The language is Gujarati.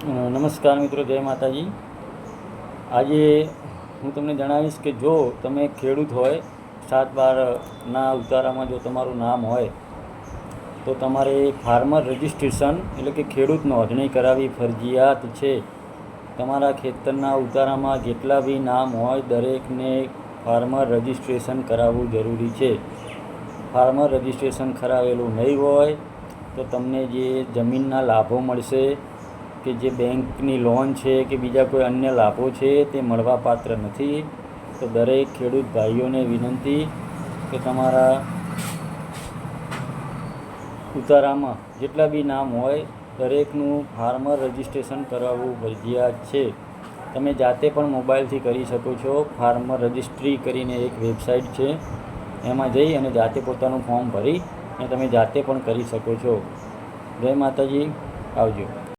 નમસ્કાર મિત્રો, જય માતાજી. આજે હું તમને જણાવીશ કે જો તમે ખેડૂત હોય, 7/12ના ઉતારામાં જો તમારું નામ હોય તો તમારે ફાર્મર રજિસ્ટ્રેશન એટલે કે ખેડૂત નોંધણી કરાવવી ફરજિયાત છે. તમારા ખેતરના ઉતારામાં જેટલા બી નામ હોય દરેકને ફાર્મર રજિસ્ટ્રેશન કરાવવું જરૂરી છે. ફાર્મર રજિસ્ટ્રેશન કરાવેલું નહીં હોય તો તમને જે જમીનના લાભો મળશે કે જે બેંકની લોન છે કે બીજા કોઈ અન્ય લાભો છે તે મળવાપાત્ર નથી. તો દરેક ખેડૂત ભાઈઓને વિનંતી કે તમારા ઉતારામાં જેટલા બી નામ હોય દરેકનું ફાર્મર રજિસ્ટ્રેશન કરાવવું ફરજિયાત છે. તમે જાતે પણ મોબાઈલથી કરી શકો છો. ફાર્મર રજિસ્ટ્રી કરીને એક વેબસાઇટ છે, એમાં જઈ અને જાતે પોતાનું ફોર્મ ભરી અને તમે જાતે પણ કરી શકો છો. જય માતાજી, આવજો.